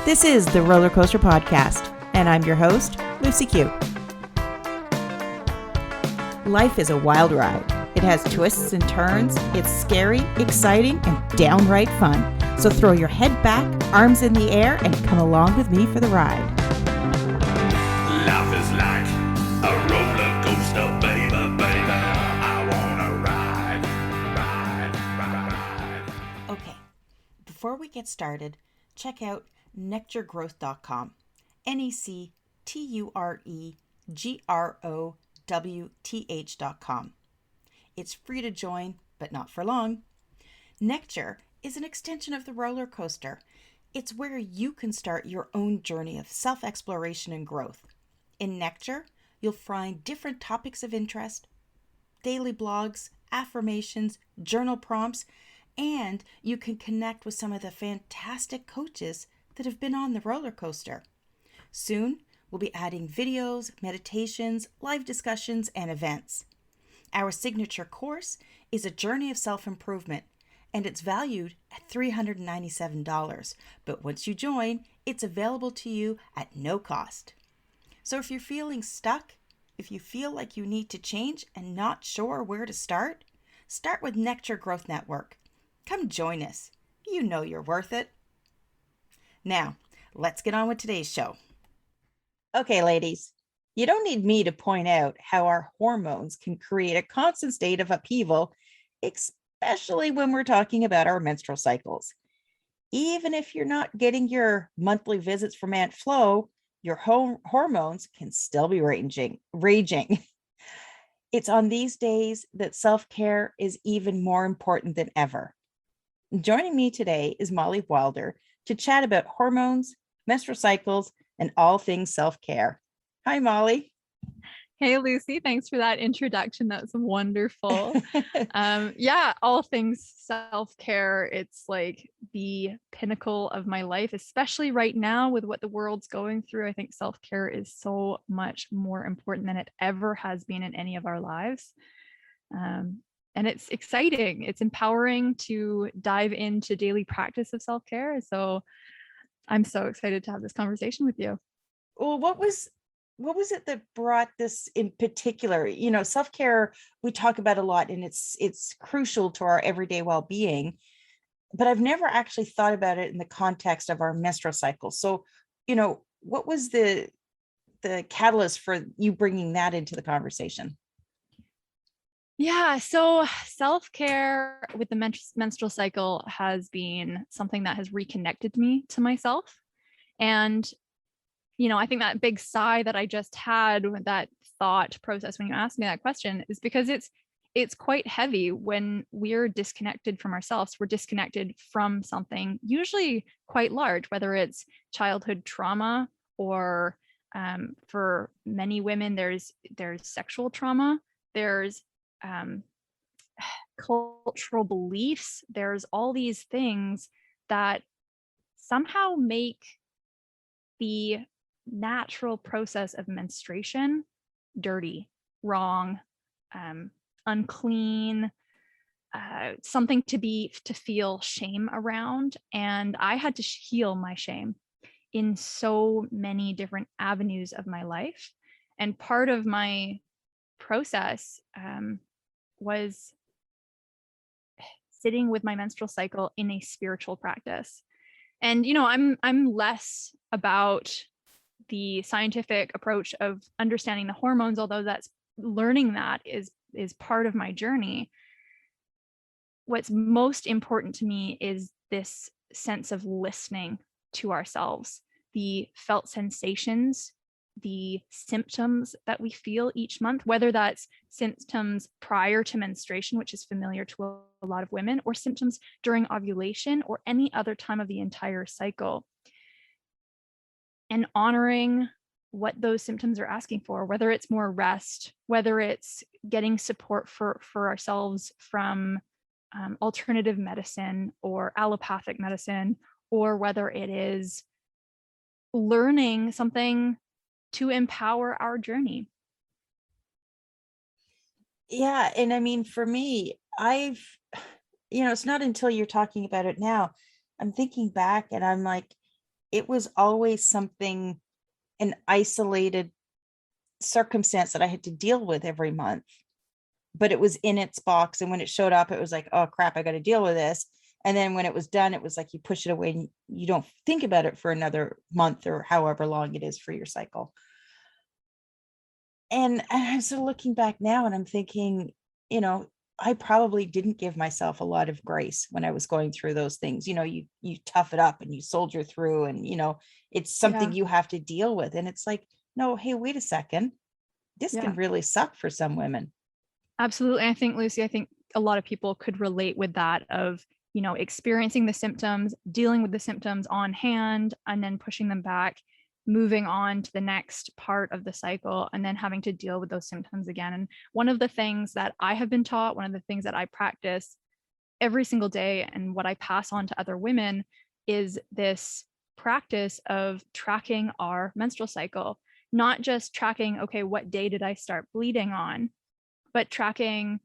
This is the Roller Coaster Podcast, and I'm your host, Lucy Q. Life is a wild ride. It has twists and turns. It's scary, exciting, and downright fun. So throw your head back, arms in the air, and come along with me for the ride. Life is like a roller coaster, baby, baby. I wanna ride. Okay, before we get started, check out nectargrowth.com. nectargrowth.com. It's free to join, but not for long. Nectar is an extension of the roller coaster. It's where you can start your own journey of self-exploration and growth. In Nectar, you'll find different topics of interest, daily blogs, affirmations, journal prompts, and you can connect with some of the fantastic coaches that have been on the roller coaster. Soon, we'll be adding videos, meditations, live discussions, and events. Our signature course is a journey of self-improvement, and it's valued at $397. But once you join, it's available to you at no cost. So if you're feeling stuck, if you feel like you need to change and not sure where to start with Nectar Growth Network. Come join us. You know you're worth it. Now, let's get on with today's show. Okay, ladies, you don't need me to point out how our hormones can create a constant state of upheaval, especially when we're talking about our menstrual cycles. Even if you're not getting your monthly visits from Aunt Flo, your hormones can still be raging. It's on these days that self-care is even more important than ever. Joining me today is Molly Wilder to chat about hormones, menstrual cycles, and all things self-care. Hi, Molly. Hey, Lucy. Thanks for that introduction. That's wonderful. All things self-care. It's like the pinnacle of my life, especially right now with what the world's going through. I think self-care is so much more important than it ever has been in any of our lives. And it's exciting. It's empowering to dive into daily practice of self-care. So I'm so excited to have this conversation with you. Well, what was it that brought this in particular? You know, self-care, we talk about a lot, and it's crucial to our everyday well-being, but I've never actually thought about it in the context of our menstrual cycle. So, you know, what was the catalyst for you bringing that into the conversation? Yeah, so self-care with the menstrual cycle has been something that has reconnected me to myself. And, you know, I think that big sigh that I just had with that thought process when you asked me that question is because it's quite heavy when we're disconnected from ourselves. We're disconnected from something usually quite large, whether it's childhood trauma or for many women, there's sexual trauma, there's cultural beliefs, there's all these things that somehow make the natural process of menstruation dirty, wrong, unclean, something to feel shame around. And I had to heal my shame in so many different avenues of my life. And part of my process was sitting with my menstrual cycle in a spiritual practice. And, you know, I'm less about the scientific approach of understanding the hormones, although that's learning that is part of my journey. What's most important to me is this sense of listening to ourselves, the felt sensations, the symptoms that we feel each month, whether that's symptoms prior to menstruation, which is familiar to a lot of women, or symptoms during ovulation or any other time of the entire cycle. And honoring what those symptoms are asking for, whether it's more rest, whether it's getting support for ourselves from alternative medicine or allopathic medicine, or whether it is learning something to empower our journey. Yeah. And I mean, for me, it's not until you're talking about it now, I'm thinking back and I'm like, it was always something, an isolated circumstance that I had to deal with every month, but it was in its box. And when it showed up, it was like, oh crap, I got to deal with this. And then when it was done, it was like you push it away and you don't think about it for another month or however long it is for your cycle. And I'm sort of looking back now and I'm thinking, you know, I probably didn't give myself a lot of grace when I was going through those things. You know, you tough it up and you soldier through, and you know, it's something Yeah. you have to deal with. And it's like, no, hey, wait a second. This can Yeah. really suck for some women. Absolutely. I think, Lucy, I think a lot of people could relate with that of, experiencing the symptoms, dealing with the symptoms on hand, and then pushing them back, moving on to the next part of the cycle, and then having to deal with those symptoms again. And one of the things that I have been taught, one of the things that I practice every single day, and what I pass on to other women, is this practice of tracking our menstrual cycle, not just tracking, okay, what day did I start bleeding on, but tracking,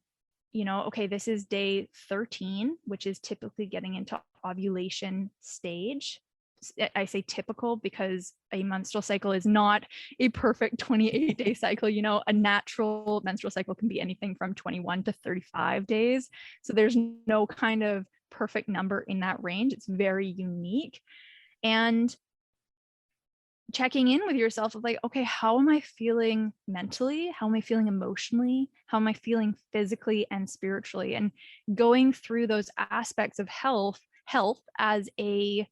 okay, this is day 13, which is typically getting into ovulation stage. I say typical because a menstrual cycle is not a perfect 28-day cycle. A natural menstrual cycle can be anything from 21 to 35 days. So there's no kind of perfect number in that range. It's very unique. And checking in with yourself of like, okay, how am I feeling mentally? How am I feeling emotionally? How am I feeling physically and spiritually? And going through those aspects of health as a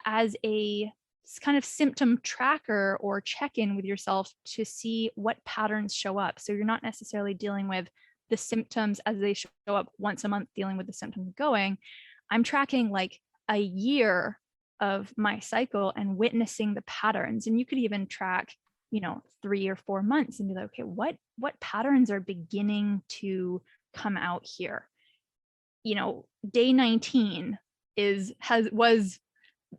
kind of symptom tracker or check-in with yourself to see what patterns show up. So you're not necessarily dealing with the symptoms as they show up once a month, dealing with the symptoms going. I'm tracking like a year of my cycle and witnessing the patterns. And you could even track, 3 or 4 months and be like, okay, what patterns are beginning to come out here? Day 19 was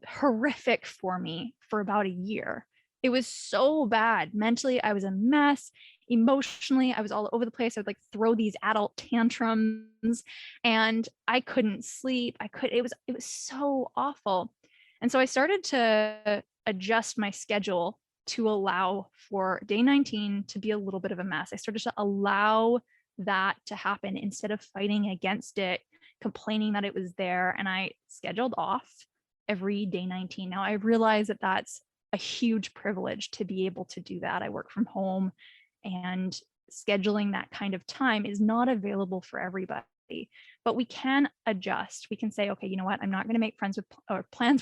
horrific for me for about a year. It was so bad. Mentally, I was a mess. Emotionally, I was all over the place. I would like throw these adult tantrums and I couldn't sleep. It was so awful. And so I started to adjust my schedule to allow for day 19 to be a little bit of a mess. I started to allow that to happen instead of fighting against it, complaining that it was there. And I scheduled off every day 19. Now I realize that that's a huge privilege to be able to do that. I work from home, and scheduling that kind of time is not available for everybody, but we can adjust. We can say, okay, you know what? I'm not going to make plans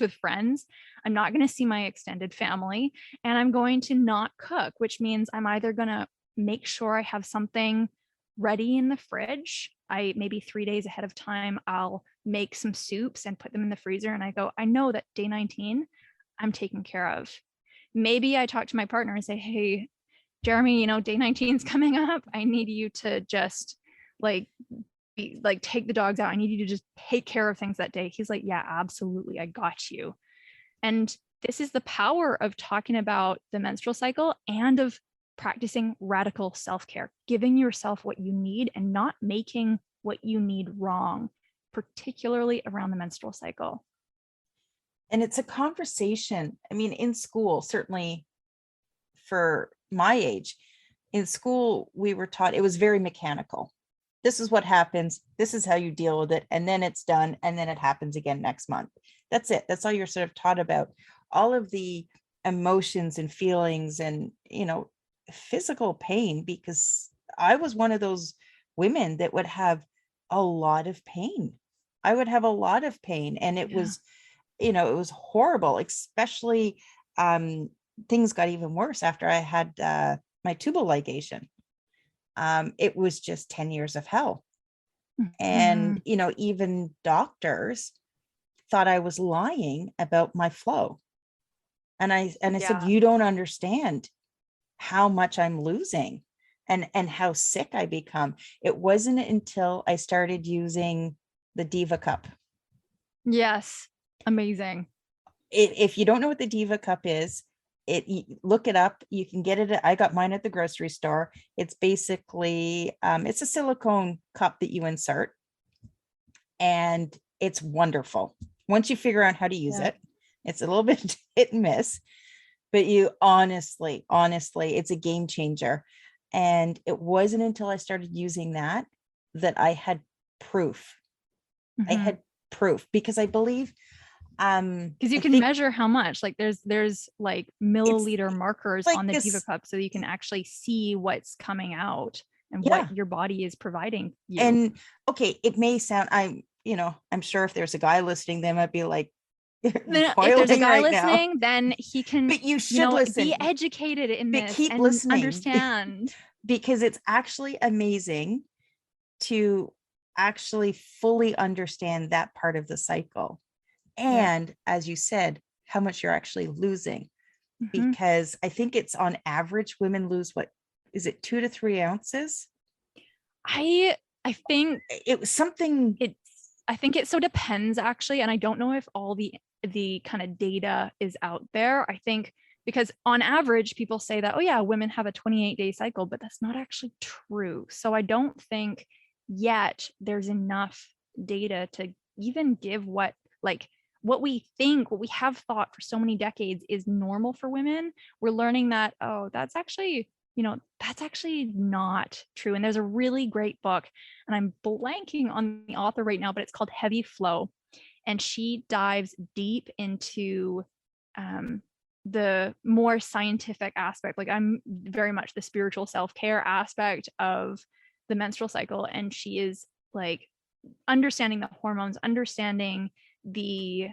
with friends. I'm not going to see my extended family, and I'm going to not cook, which means I'm either going to make sure I have something ready in the fridge. I maybe 3 days ahead of time, I'll make some soups and put them in the freezer. And I know that day 19, I'm taken care of. Maybe I talk to my partner and say, hey, Jeremy, day 19 is coming up. I need you to just like take the dogs out. I need you to just take care of things that day. He's like, yeah, absolutely. I got you. And this is the power of talking about the menstrual cycle and of practicing radical self-care, giving yourself what you need and not making what you need wrong, particularly around the menstrual cycle. And it's a conversation. I mean, in school, certainly for my age, in school, we were taught it was very mechanical. This is what happens. This is how you deal with it. And then it's done. And then it happens again next month. That's it. That's all you're sort of taught about. All of the emotions and feelings and, physical pain, because I was one of those women that would have a lot of pain. I would have a lot of pain. And it was, it was horrible, especially things got even worse after I had my tubal ligation. It was just 10 years of hell. And, even doctors thought I was lying about my flow. And I said, you don't understand how much I'm losing and how sick I become. It wasn't until I started using the Diva cup. Yes. Amazing. If you don't know what the Diva cup is, look it up. You can get it. I got mine at the grocery store. It's basically, it's a silicone cup that you insert, and it's wonderful. Once you figure out how to use it, It's a little bit hit and miss, but you honestly, it's a game changer. And it wasn't until I started using that that I had proof. I Mhm. had proof because I believe, Because you I can think measure how much, like there's like it's milliliter markers like on the Diva this. cup, so you can actually see what's coming out and what Yeah. your body is providing you. And okay, it may sound, I'm sure if there's a guy listening, they might be like Then if there's a boiling guy right now. listening, then he can, But you should be listen, educated in but this keep and listening understand. because it's actually amazing to actually fully understand that part of the cycle. Yeah. And as you said, how much you're actually losing. Mhm. Because I think it's on average, women lose what is it, 2 to 3 ounces? I think It was something, it's I think it so depends actually, and I don't know if all the kind of data is out there. I think because on average people say that, oh yeah, women have a 28-day cycle, but that's not actually true. So I don't think yet there's enough data to even give what we think, what we have thought for so many decades is normal for women. We're learning that, oh, that's actually not true. And there's a really great book, and I'm blanking on the author right now, but it's called Heavy Flow. And she dives deep into um, the more scientific aspect. Like, I'm very much the spiritual self-care aspect of the menstrual cycle. And she is like understanding the hormones, understanding the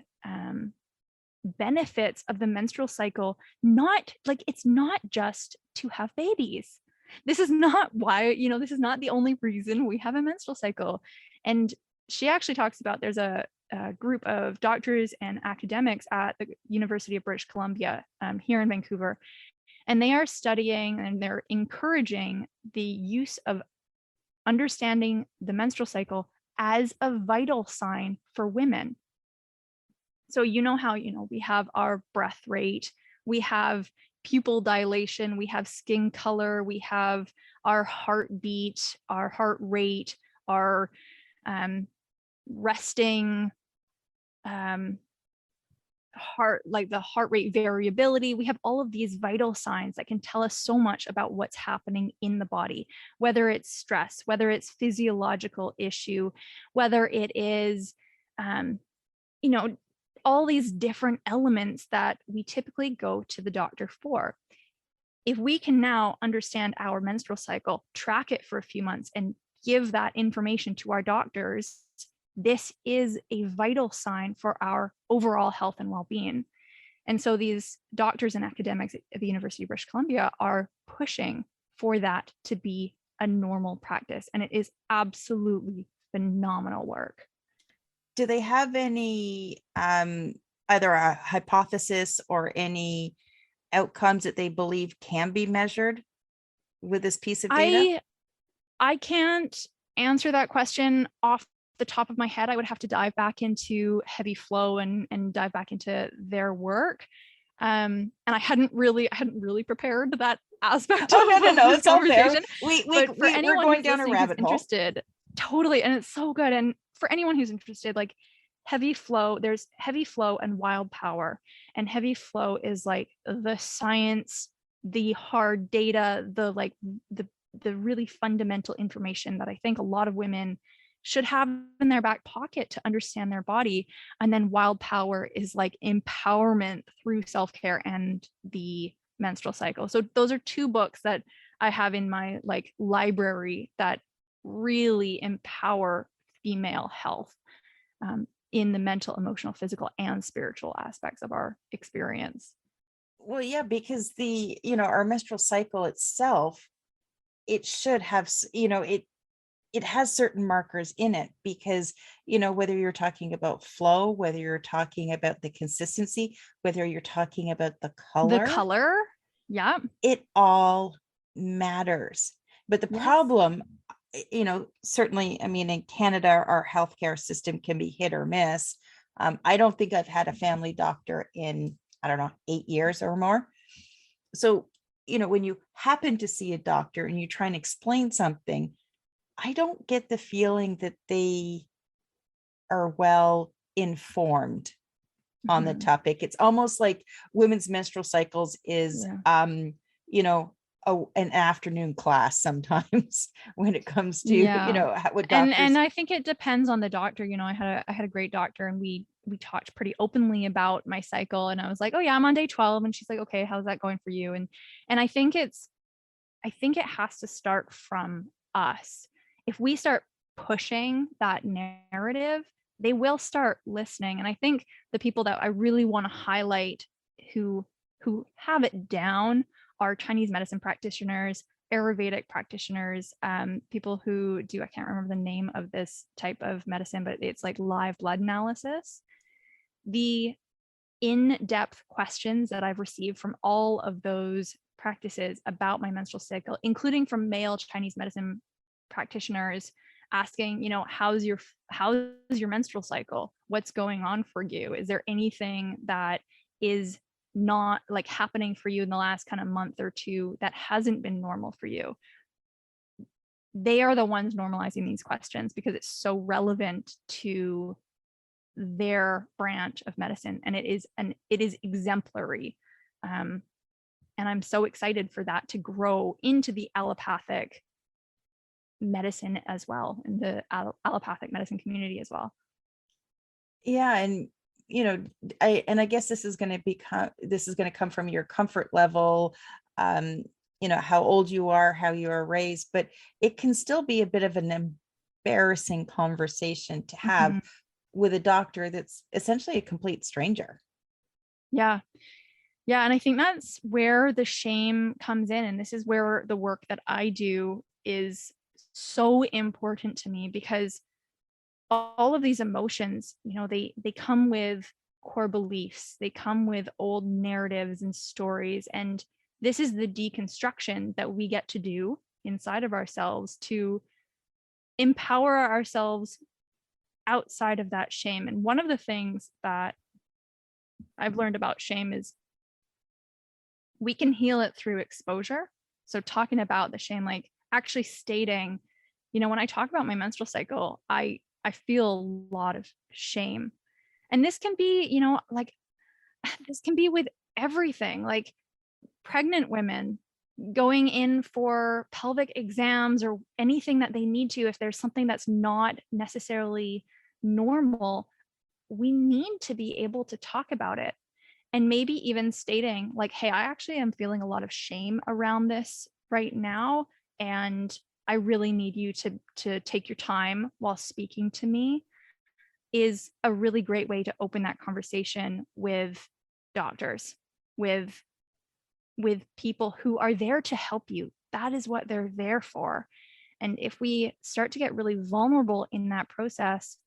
benefits of the menstrual cycle. Not like it's not just to have babies. This is not why, this is not the only reason we have a menstrual cycle. And she actually talks about there's a group of doctors and academics at the University of British Columbia here in Vancouver, and they are studying and they're encouraging the use of understanding the menstrual cycle as a vital sign for women. So you know how, we have our breath rate, we have pupil dilation, we have skin color, we have our heartbeat, our heart rate, our resting like the heart rate variability. We have all of these vital signs that can tell us so much about what's happening in the body, whether it's stress, whether it's physiological issue, whether it is you know, all these different elements that we typically go to the doctor for. If we can now understand our menstrual cycle, track it for a few months, and give that information to our doctors, this is a vital sign for our overall health and well-being. And so these doctors and academics at the University of British Columbia are pushing for that to be a normal practice. And it is absolutely phenomenal work. do they have any either a hypothesis or any outcomes that they believe can be measured with this piece of data? I can't answer that question off the top of my head. I would have to dive back into Heavy Flow and dive back into their work. And I hadn't really prepared that aspect Oh, no, no, of no, this it's all fair. conversation. But for We're anyone going who's down a listening who's rabbit hole. interested, totally, and it's so good. And for anyone who's interested, like Heavy Flow, there's Heavy Flow and Wild Power. And Heavy Flow is like the science, the hard data, the really fundamental information that I think a lot of women should have in their back pocket to understand their body. And then Wild Power is like empowerment through self-care and the menstrual cycle. So those are two books that I have in my like library that really empower female health in the mental, emotional, physical, and spiritual aspects of our experience. Well, yeah, because our menstrual cycle itself, it should have, it has certain markers in it because, whether you're talking about flow, whether you're talking about the consistency, whether you're talking about the The color, color, yeah. it all matters. But the Yes. problem, certainly, I mean, in Canada, our healthcare system can be hit or miss. I don't think I've had a family doctor in, I don't know, 8 years or more. So, when you happen to see a doctor and you try and explain something, I don't get the feeling that they are well informed. on the Mhm. topic. It's almost like women's menstrual cycles is, Yeah. you know, an afternoon class sometimes when it comes to, Yeah. what And doctors. I think it depends on the doctor. I had a great doctor, and we talked pretty openly about my cycle, and I was like, "Oh yeah, I'm on day 12." And she's like, "Okay, how's that going for you?" And I think it has to start from us. If we start pushing that narrative, they will start listening. And I think the people that I really want to highlight who have it down are Chinese medicine practitioners, Ayurvedic practitioners, people who do, I can't remember the name of this type of medicine, but it's like live blood analysis. The in-depth questions that I've received from all of those practices about my menstrual cycle, including from male Chinese medicine practitioners asking, how's your menstrual cycle? What's going on for you? Is there anything that is not like happening for you in the last kind of month or two that hasn't been normal for you? They are the ones normalizing these questions because it's so relevant to their branch of medicine, and it is exemplary. And I'm so excited for that to grow into the allopathic medicine as well, in the allopathic medicine community as well. Yeah, and I guess this is going to come from your comfort level, um, how old you are, how you are raised, but it can still be a bit of an embarrassing conversation to have Mhm. with a doctor that's essentially a complete stranger. Yeah. Yeah. And I think that's where the shame comes in. And this is where the work that I do is so important to me, because all of these emotions, they come with core beliefs, they come with old narratives and stories. And this is the deconstruction that we get to do inside of ourselves to empower ourselves outside of that shame. And one of the things that I've learned about shame is we can heal it through exposure. So talking about the shame, like actually stating, when I talk about my menstrual cycle, I feel a lot of shame. And this can be, like this can be with everything, like pregnant women going in for pelvic exams or anything that they need to. If there's something that's not necessarily normal, we need to be able to talk about it. And maybe even stating like, hey, I actually am feeling a lot of shame around this right now, and I really need you to take your time while speaking to me, is a really great way to open that conversation with doctors, with people who are there to help you. That is what they're there for. And if we start to get really vulnerable in that process,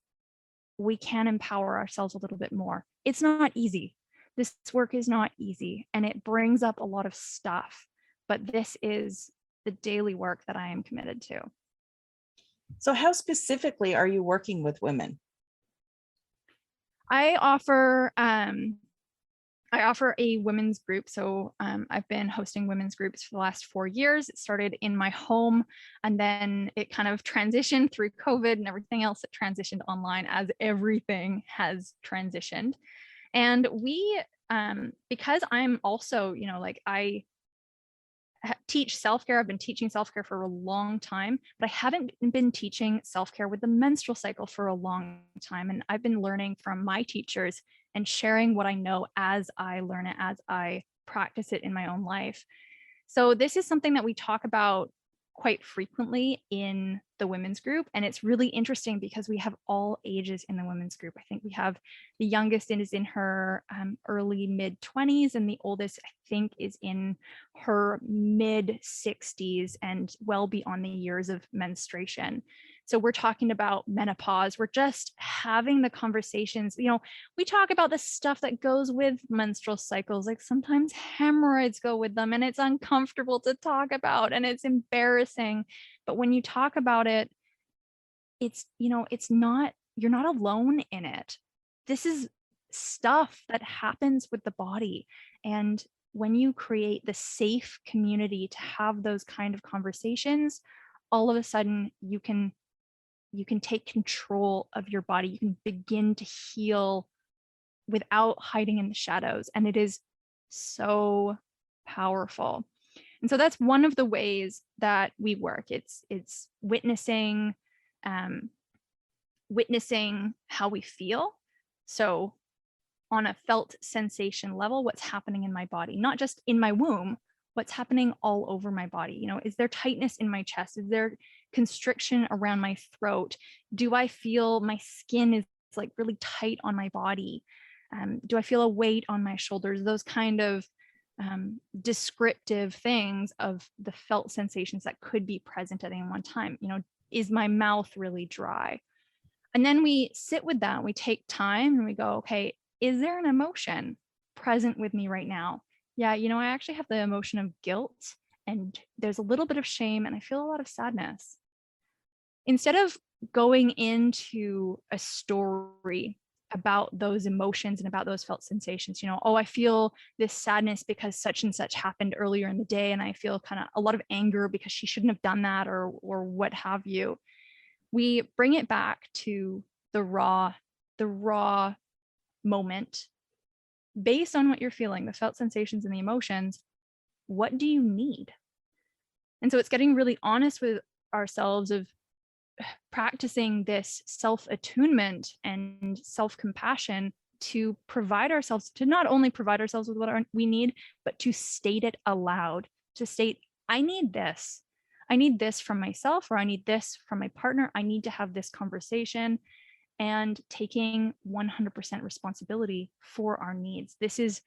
we can empower ourselves a little bit more. It's not easy. This work is not easy, and it brings up a lot of stuff, but this is the daily work that I am committed to. So how specifically are you working with women? I offer I offer a women's group. So I've been hosting women's groups for the last 4 years. It started in my home, and then it kind of transitioned through COVID and everything else that transitioned online, as everything has transitioned. And we, because I'm also, like I teach self-care. I've been teaching self-care for a long time, but I haven't been teaching self-care with the menstrual cycle for a long time. And I've been learning from my teachers and sharing what I know as I learn it, as I practice it in my own life. So this is something that we talk about quite frequently in the women's group. And it's really interesting because we have all ages in the women's group. I think we have the youngest is in her early mid 20s, and the oldest, I think, is in her mid 60s and well beyond the years of menstruation. So we're talking about menopause. We're just having the conversations. We talk about the stuff that goes with menstrual cycles. Like sometimes hemorrhoids go with them, and it's uncomfortable to talk about and it's embarrassing. But when you talk about it, it's not, you're not alone in it. This is stuff that happens with the body. And when you create the safe community to have those kind of conversations, all of a sudden you can take control of your body. You can begin to heal without hiding in the shadows. And it is so powerful. And so that's one of the ways that we work. It's witnessing, witnessing how we feel. So on a felt sensation level, what's happening in my body, not just in my womb, what's happening all over my body. You know, is there tightness in my chest? Is there constriction around my throat? Do I feel my skin is like really tight on my body? Do I feel a weight on my shoulders? Those kind of descriptive things of the felt sensations that could be present at any one time. You know, is my mouth really dry? And then we sit with that, we take time and we go, okay, is there an emotion present with me right now? Yeah, you know, I actually have the emotion of guilt, and there's a little bit of shame, and I feel a lot of sadness. Instead of going into a story about those emotions and about those felt sensations, you know, oh, I feel this sadness because such and such happened earlier in the day, and I feel kind of a lot of anger because she shouldn't have done that, or what have you. We bring it back to the raw moment based on what you're feeling, the felt sensations and the emotions. What do you need? And so it's getting really honest with ourselves of practicing this self-attunement and self-compassion to provide ourselves, to not only provide ourselves with what we need, but to state it aloud, to state, I need this. I need this from myself, or I need this from my partner. I need to have this conversation, and taking 100% responsibility for our needs. This is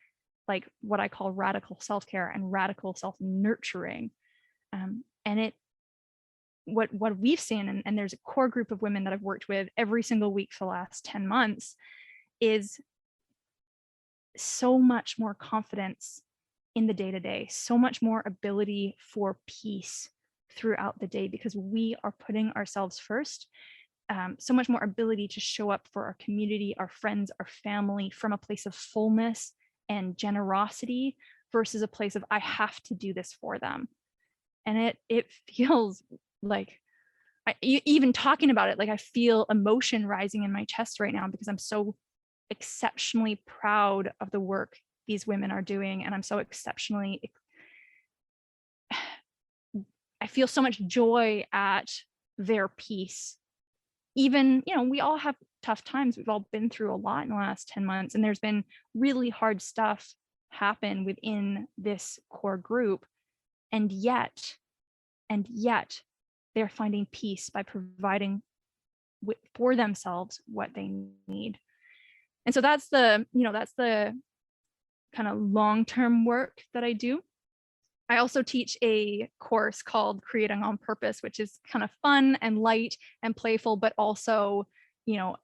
like what I call radical self-care and radical self-nurturing. And it, what we've seen, and there's a core group of women that I've worked with every single week for the last 10 months, is so much more confidence in the day-to-day, so much more ability for peace throughout the day, because we are putting ourselves first. So much more ability to show up for our community, our friends, our family from a place of fullness and generosity versus a place of I have to do this for them. And it feels like, even talking about it, like I feel emotion rising in my chest right now, because I'm so exceptionally proud of the work these women are doing, and I'm so exceptionally, I feel so much joy at their peace. Even, you know, we all have tough times. We've all been through a lot in the last 10 months, and there's been really hard stuff happen within this core group. And yet they're finding peace by providing for themselves what they need. And so that's the, you know, that's the kind of long-term work that I do. I also teach a course called Creating on Purpose, which is kind of fun and light and playful, but also, you know,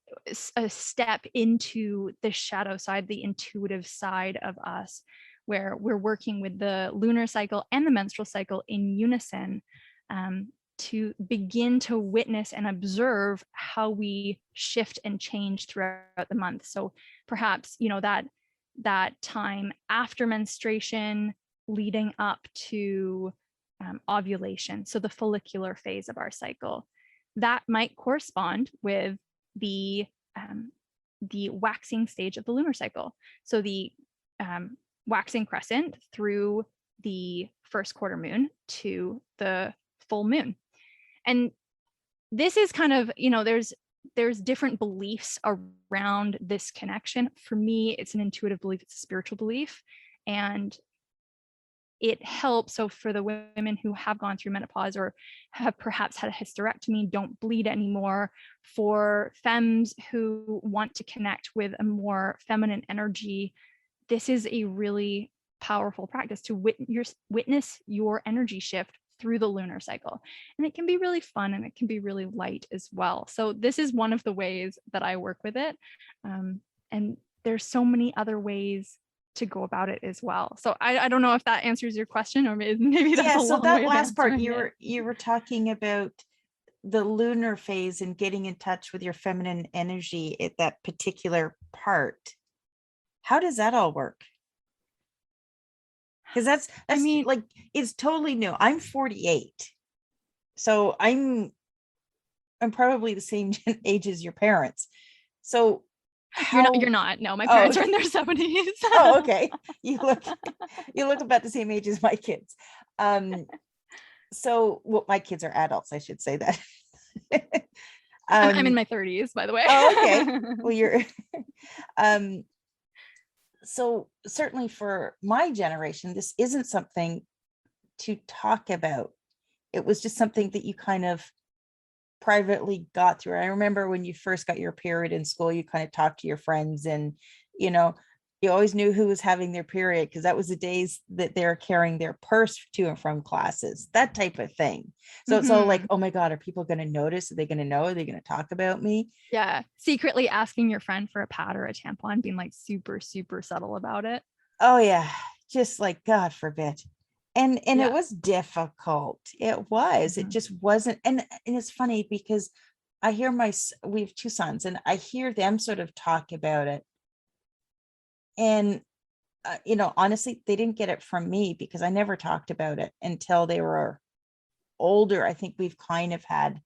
a step into the shadow side, the intuitive side of us, where we're working with the lunar cycle and the menstrual cycle in unison, to begin to witness and observe how we shift and change throughout the month. So perhaps, you know, that time after menstruation leading up to ovulation, so the follicular phase of our cycle, that might correspond with the waxing stage of the lunar cycle. So the waxing crescent through the first quarter moon to the full moon. And this is kind of, you know, there's different beliefs around this connection. For me, it's an intuitive belief, it's a spiritual belief, and it helps. So for the women who have gone through menopause or have perhaps had a hysterectomy, don't bleed anymore, for femmes who want to connect with a more feminine energy, this is a really powerful practice to witness your energy shift through the lunar cycle. And it can be really fun, and it can be really light as well. So this is one of the ways that I work with it. And there's so many other ways to go about it as well. So I don't know if that answers your question, or maybe that's a long way of answering it. So that last part, you were talking about the lunar phase and getting in touch with your feminine energy at that particular part. How does that all work? Because that's I mean, like, it's totally new. I'm 48, so I'm probably the same age as your parents. So You're how not. No, my oh parents are in their 70s. oh okay, you look you look about the same age as my kids. So well, my kids are adults, I should say that. I'm in um my 30s, by the way. oh okay, well you're um so certainly for my generation this isn't something to talk about. It was just something that you kind of privately got through. I remember when you first got your period in school, you kind of talked to your friends and, you know, you always knew who was having their period because that was the days that they're carrying their purse to and from classes, that type of thing. So it's all like, Mhm. oh my God, are people going to notice? Are they going to know? Are they going to talk about me? Yeah. Secretly asking your friend for a pad or a tampon, being like super, super subtle about it. Oh yeah, just like God forbid. And it Yeah. was difficult. It was. It Mhm. just wasn't. And it's funny because I hear we have two sons and I hear them sort of talk about it. And honestly, they didn't get it from me because I never talked about it until they were older. I think we've kind of had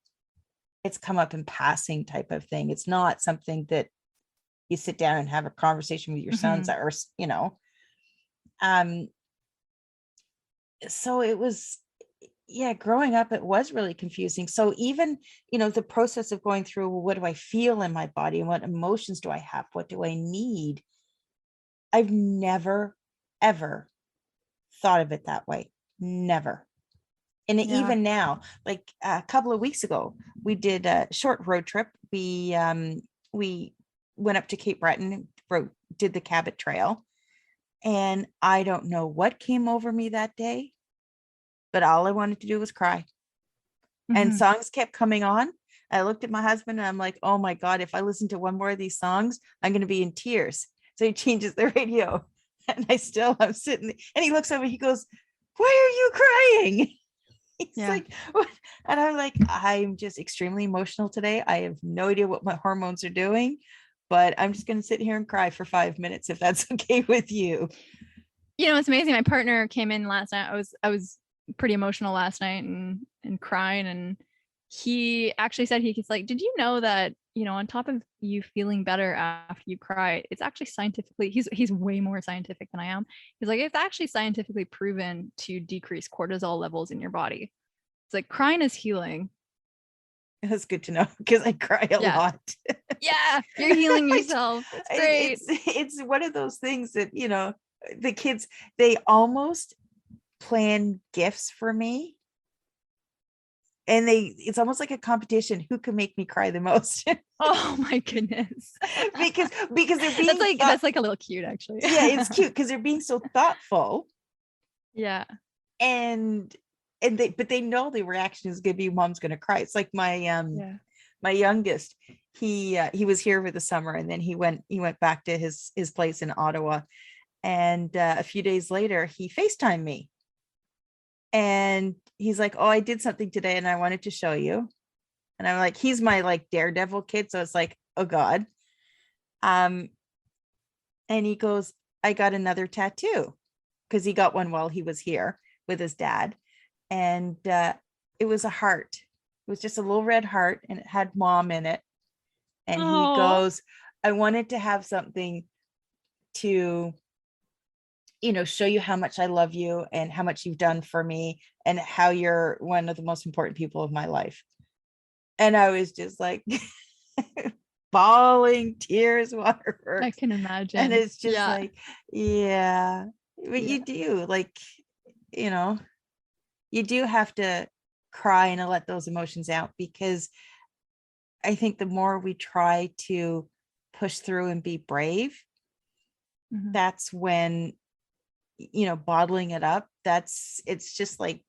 it's come up in passing type of thing. It's not something that you sit down and have a conversation with your sons Mhm. or um so it was, yeah, growing up it was really confusing. So even the process of going through, well, what do I feel in my body and what emotions do I have, what do I need, I've never ever thought of it that way, never. And Yeah. even now, like a couple of weeks ago we did a short road trip. We went up to Cape Breton, did the Cabot Trail, and I don't know what came over me that day, but all I wanted to do was cry. And Mhm. songs kept coming on. I looked at my husband and I'm like, oh my God, if I listen to one more of these songs, I'm going to be in tears. So he changes the radio and I'm sitting there, and he looks over, he goes, why are you crying? He's Yeah. like, what? And I'm like, I'm just extremely emotional today. I have no idea what my hormones are doing, but I'm just going to sit here and cry for 5 minutes if that's okay with you. It's amazing. My partner came in last night. I was pretty emotional last night and crying, and he actually said, he's like, did you know that, on top of you feeling better after you cry, it's actually scientifically, he's way more scientific than I am. He's like, it's actually scientifically proven to decrease cortisol levels in your body. It's like crying is healing. That's good to know because I cry a Yeah. lot. Yeah. You're healing I, yourself. It's great. it's one of those things that the kids, they almost plan gifts for me, and it's almost like a competition who can make me cry the most. Oh my goodness. Because they're That's being like thought, that's like a little cute actually. yeah, it's cute because they're being so thoughtful, Yeah. and they know the reaction is going to be mom's going to cry. It's like Yeah. my youngest, he was here for the summer and then he went back to his place in Ottawa, and a few days later he FaceTimed me and he's like, oh, I did something today and I wanted to show you. And I'm like, he's my like daredevil kid, so it's like, oh God. um and he goes, I got another tattoo, because he got one while he was here with his dad, and it was a heart. It was just a little red heart and it had mom in it. And he Oh. goes, I wanted to have something to show you how much I love you and how much you've done for me and how you're one of the most important people of my life. And I was just like bawling tears, I waterworks. can And imagine. it's just Yeah. like, yeah, but Yeah. you do like, you know, you do have to cry and let those emotions out, because I think the more we try to push through and be brave, Mhm. that's when, bottling it up, it's just like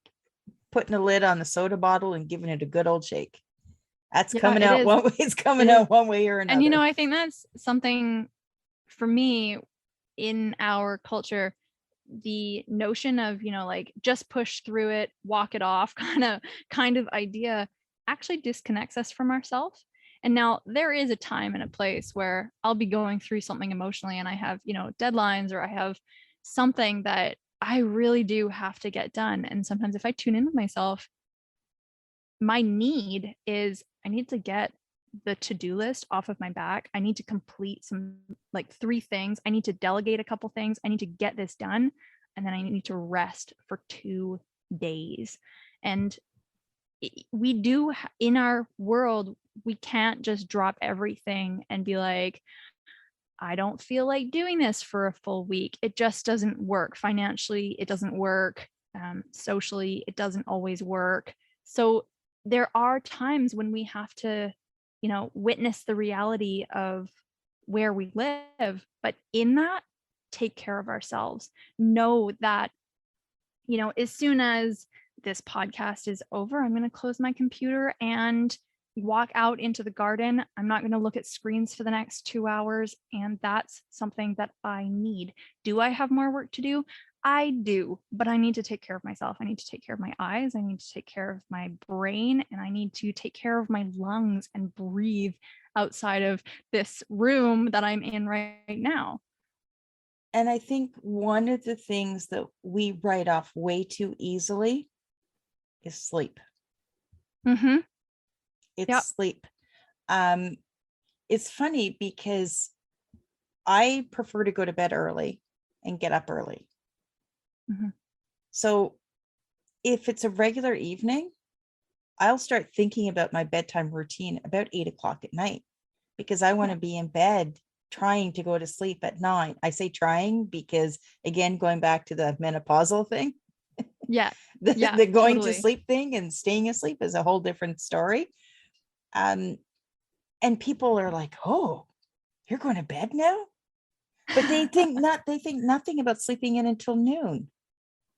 putting a lid on the soda bottle and giving it a good old shake. That's Yeah, coming it out is. one way, it's coming It out is. one way or And another. I think that's something for me in our culture, the notion of, like just push through it, walk it off kind of idea actually disconnects us from ourselves. And now there is a time and a place where I'll be going through something emotionally and I have, deadlines, or I have something that I really do have to get done. And sometimes if I tune in with myself, my need is I need to get the to-do list off of my back. I need to complete some, like 3 things. I need to delegate a couple things. I need to get this done. And then I need to rest for 2 days. And we do, in our world, we can't just drop everything and be like, I don't feel like doing this for a full week. It just doesn't work. Financially, it doesn't work. Socially, it doesn't always work. So there are times when we have to, witness the reality of where we live, but in that, take care of ourselves. Know that, as soon as this podcast is over, I'm going to close my computer and walk out into the garden. I'm not going to look at screens for the next 2 hours. And that's something that I need. Do I have more work to do? I do, but I need to take care of myself. I need to take care of my eyes. I need to take care of my brain, and I need to take care of my lungs and breathe outside of this room that I'm in right now. And I think one of the things that we write off way too easily is sleep. Mm-hmm. It's Yep. sleep. It's funny because I prefer to go to bed early and get up early. Mm-hmm. So if it's a regular evening, I'll start thinking about my bedtime routine about 8 o'clock at night, because I want to be in bed trying to go to sleep at 9. I say trying because, again, going back to the menopausal thing, Yeah. the going Totally. to sleep thing and staying asleep is a whole different story. And people are like, oh, you're going to bed now? But they think nothing about sleeping in until noon.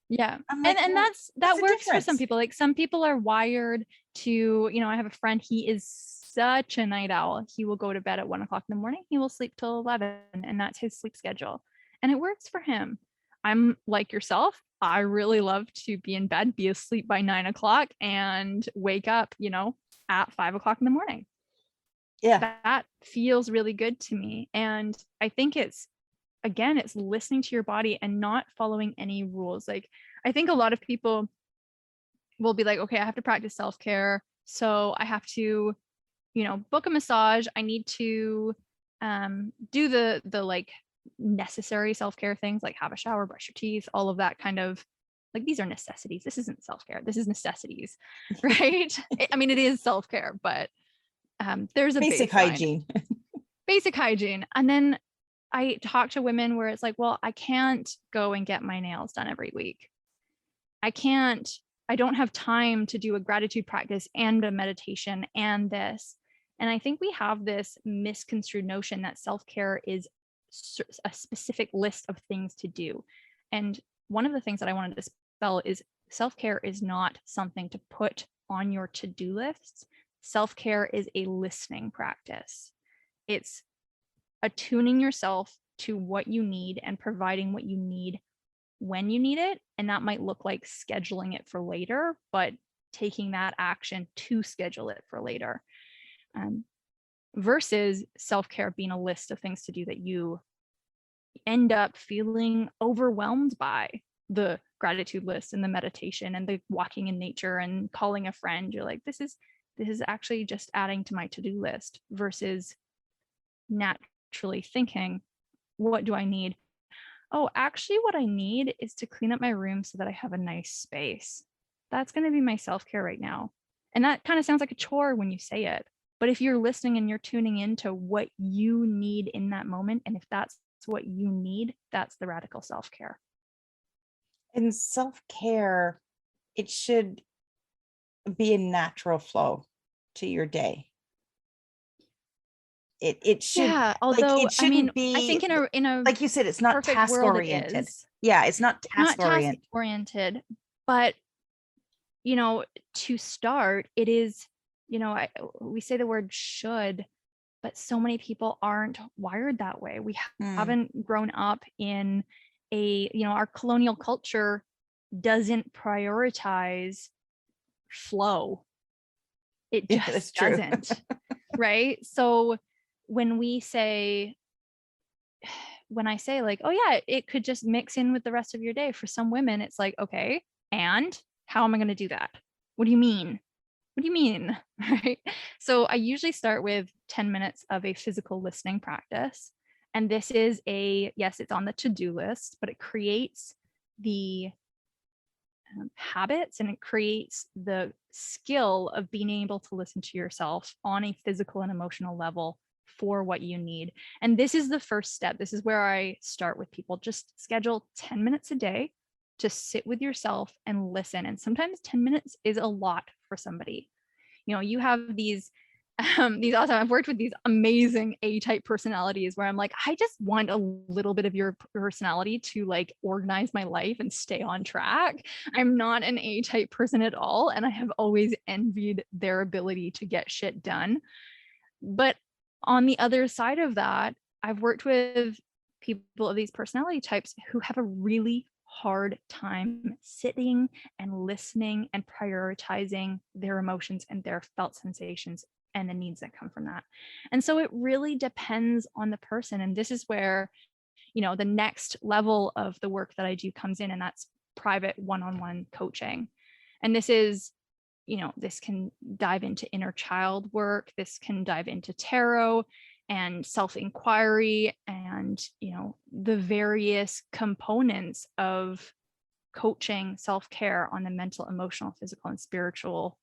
Yeah. I'm like, And well, that what's the works for some difference? people. Like some people are wired to, I have a friend, he is such a night owl. He will go to bed at 1 o'clock in the morning. He will sleep till 11, and that's his sleep schedule. And it works for him. I'm like yourself. I really love to be in bed, be asleep by 9 o'clock, and wake up, at 5 o'clock in the morning. Yeah. That feels really good to me. And I think it's listening to your body and not following any rules. Like, I think a lot of people will be like, okay, I have to practice self-care. So I have to, book a massage. I need to do the like necessary self-care things, like have a shower, brush your teeth, all of that kind of, like, these are necessities. This isn't self-care. This is necessities, right? I mean, it is self-care, but there's a Basic baseline. hygiene. Basic hygiene. And then I talk to women where it's like, well, I can't go and get my nails done every week. I don't have time to do a gratitude practice and a meditation and this. And I think we have this misconstrued notion that self-care is a specific list of things to do. And one of the things that I want to dispel is self-care is not something to put on your to-do lists. Self-care is a listening practice. It's attuning yourself to what you need and providing what you need when you need it. And that might look like scheduling it for later, but taking that action to schedule it for later. Versus self-care being a list of things to do that you end up feeling overwhelmed by. The gratitude list and the meditation and the walking in nature and calling a friend. You're like, this is actually just adding to my to-do list, versus naturally thinking, what do I need? Oh, actually, what I need is to clean up my room so that I have a nice space. That's going to be my self-care right now. And that kind of sounds like a chore when you say it. But if you're listening and you're tuning into what you need in that moment, and if that's what you need, that's the radical self-care. And self-care, it should be a natural flow to your day. It should, Yeah, like, although it shouldn't be, I think in a like you said, it's not perfect task world it oriented. is. Yeah, it's not It's not task task oriented. oriented, but to start, it is, we say the word should, but so many people aren't wired that way. We haven't grown up in our colonial culture doesn't prioritize flow. It Yeah, that's just true. doesn't. Right? So when I say like, oh yeah, it could just mix in with the rest of your day. For some women, it's like, okay, and how am I going to do that? What do you mean? what do you mean? Right? So I usually start with 10 minutes of a physical listening practice. And this is yes, it's on the to-do list, but it creates the habits and it creates the skill of being able to listen to yourself on a physical and emotional level for what you need. And this is the first step. This is where I start with people. Just schedule 10 minutes a day to sit with yourself and listen. And sometimes 10 minutes is a lot for somebody. You have these awesome, I've worked with these amazing A-type personalities where I'm like, I just want a little bit of your personality to like organize my life and stay on track. I'm not an A-type person at all. And I have always envied their ability to get shit done. But on the other side of that, I've worked with people of these personality types who have a really hard time sitting and listening and prioritizing their emotions and their felt sensations and the needs that come from that. And so it really depends on the person. And this is where, the next level of the work that I do comes in, and that's private one-on-one coaching. And this can dive into inner child work. This can dive into tarot and self-inquiry and, the various components of coaching self-care on the mental, emotional, physical, and spiritual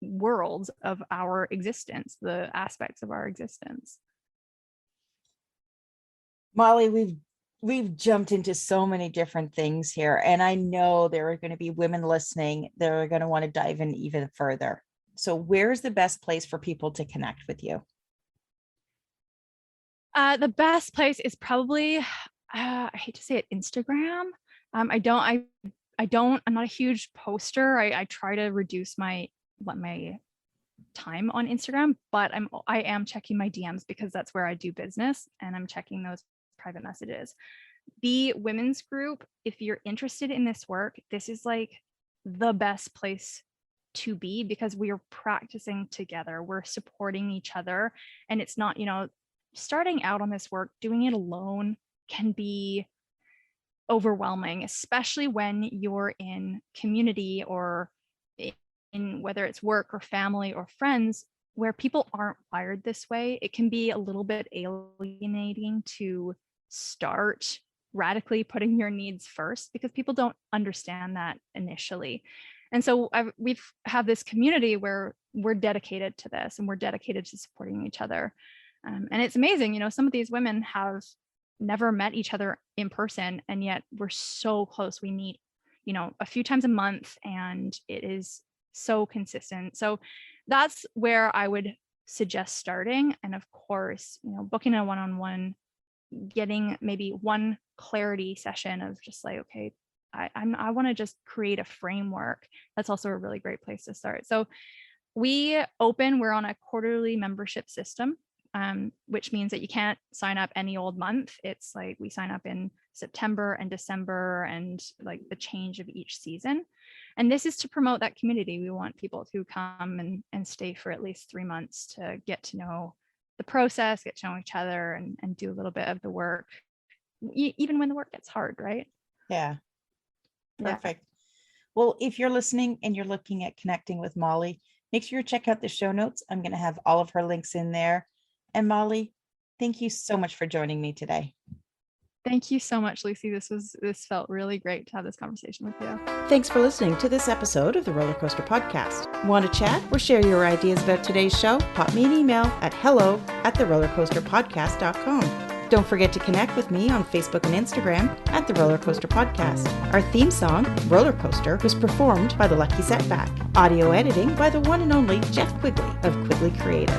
worlds of our existence, the aspects of our existence. Molly, we've jumped into so many different things here, and I know there are going to be women listening that are going to want to dive in even further. So where's the best place for people to connect with you? The best place is probably, I hate to say it, Instagram. I'm not a huge poster. I try to reduce my time on Instagram, but I am checking my DMs because that's where I do business, and I'm checking those private messages. The women's group, if you're interested in this work, this is like the best place to be because we are practicing together. We're supporting each other, and it's not, starting out on this work, doing it alone can be overwhelming, especially when you're in community or in whether it's work or family or friends where people aren't wired this way. It can be a little bit alienating to start radically putting your needs first because people don't understand that initially. And so we've have this community where we're dedicated to this and we're dedicated to supporting each other. And it's amazing, some of these women have never met each other in person, and yet we're so close. We meet, a few times a month, and it is so consistent. So that's where I would suggest starting. And of course, booking a one-on-one, getting maybe one clarity session of just like, okay, I want to just create a framework. That's also a really great place to start. So we're on a quarterly membership system. Which means that you can't sign up any old month. It's like we sign up in September and December and like the change of each season. And this is to promote that community. We want people to come and stay for at least 3 months to get to know the process, get to know each other and do a little bit of the work, even when the work gets hard, right? Yeah. Perfect. Yeah. Well, if you're listening and you're looking at connecting with Molly, make sure you check out the show notes. I'm going to have all of her links in there. And Molly, thank you so much for joining me today. Thank you so much, Lucy. This felt really great to have this conversation with you. Thanks for listening to this episode of the Roller Coaster Podcast. Want to chat or share your ideas about today's show? Pop me an email at hello@therollercoasterpodcast.com. Don't forget to connect with me on Facebook and Instagram at The Roller Coaster Podcast. Our theme song, Roller Coaster, was performed by The Lucky Setback. Audio editing by the one and only Jeff Quigley of Quigley Creator.